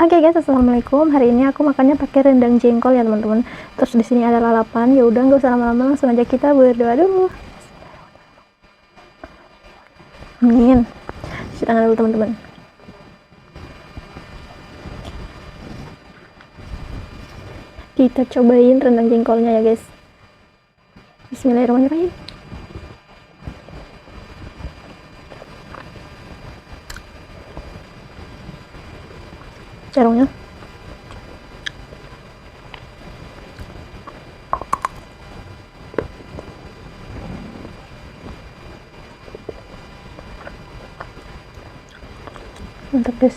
Oke guys, assalamualaikum. Hari ini aku makannya pakai rendang jengkol ya teman-teman. Terus di sini ada lalapan. Ya udah nggak usah lama-lama, langsung aja kita berdoa dulu. Amin. Cuci tangan dulu teman-teman. Kita cobain rendang jengkolnya ya guys. Bismillahirrahmanirrahim. Carungnya mantap guys.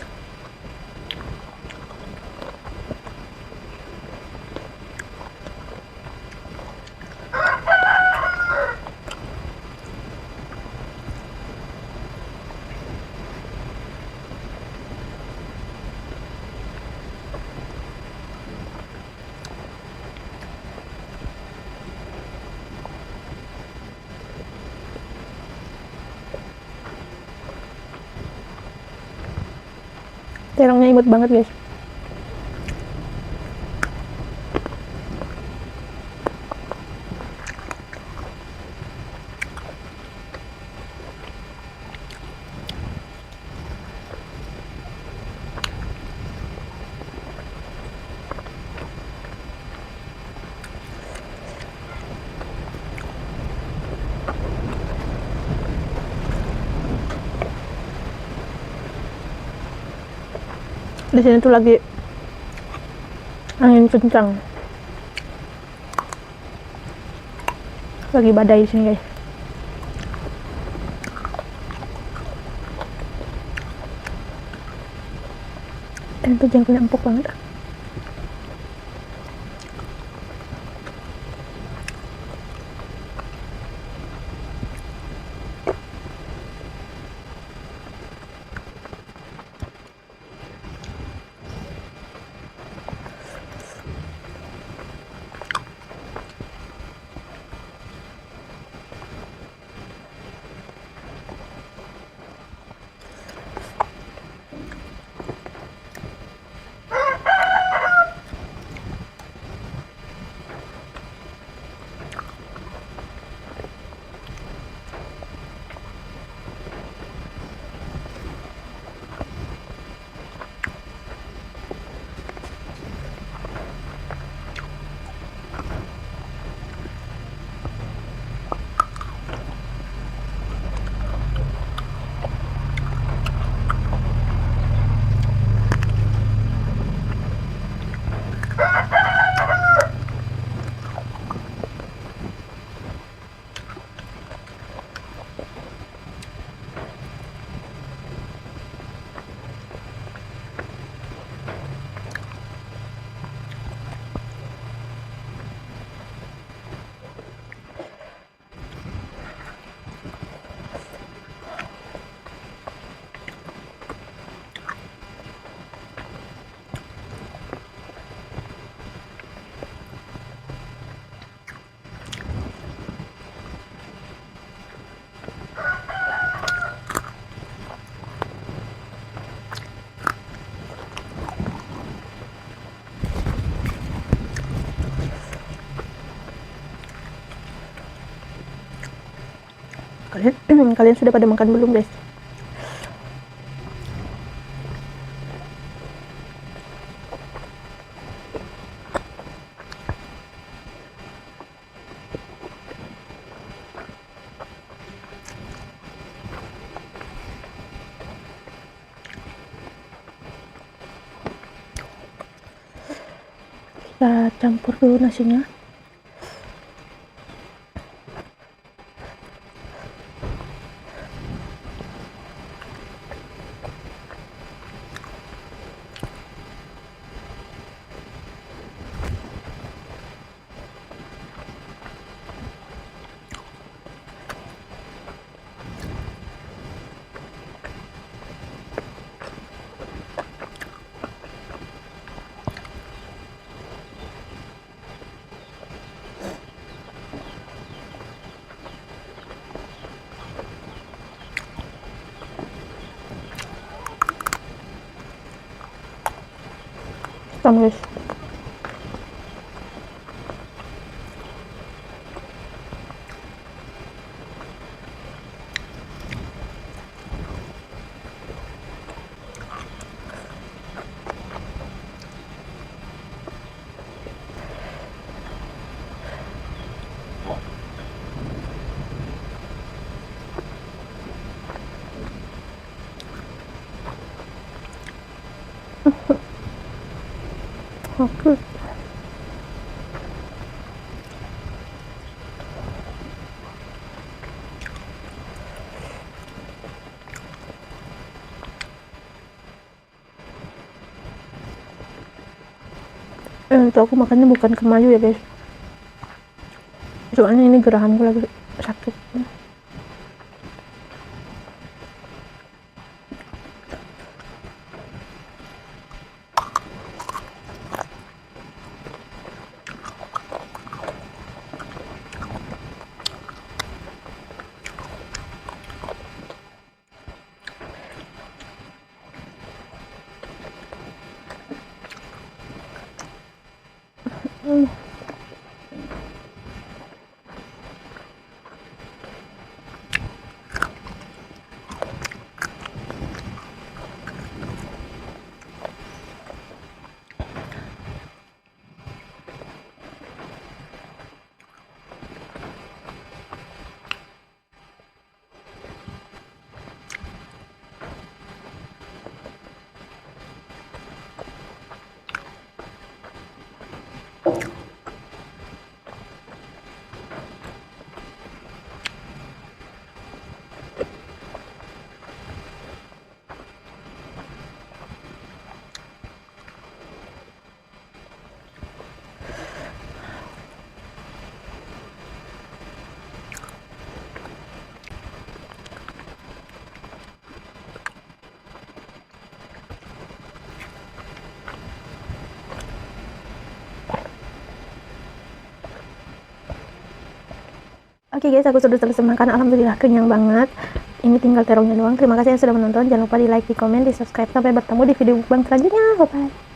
Terongnya imut banget guys. Di sini tuh lagi angin kencang, lagi badai di sini guys. Dan itu jengkolnya empuk banget. Kalian sudah pada makan belum guys? Kita campur dulu nasinya. Sama guys. Oke. Itu aku makannya bukan kemayu ya guys, soalnya ini gerahanku lagi sakit. Oke guys, aku sudah selesai makan. Alhamdulillah kenyang banget. Ini tinggal terongnya doang. Terima kasih yang sudah menonton. Jangan lupa di like, di komen, di subscribe. Sampai bertemu di video mukbang selanjutnya. Bye bye.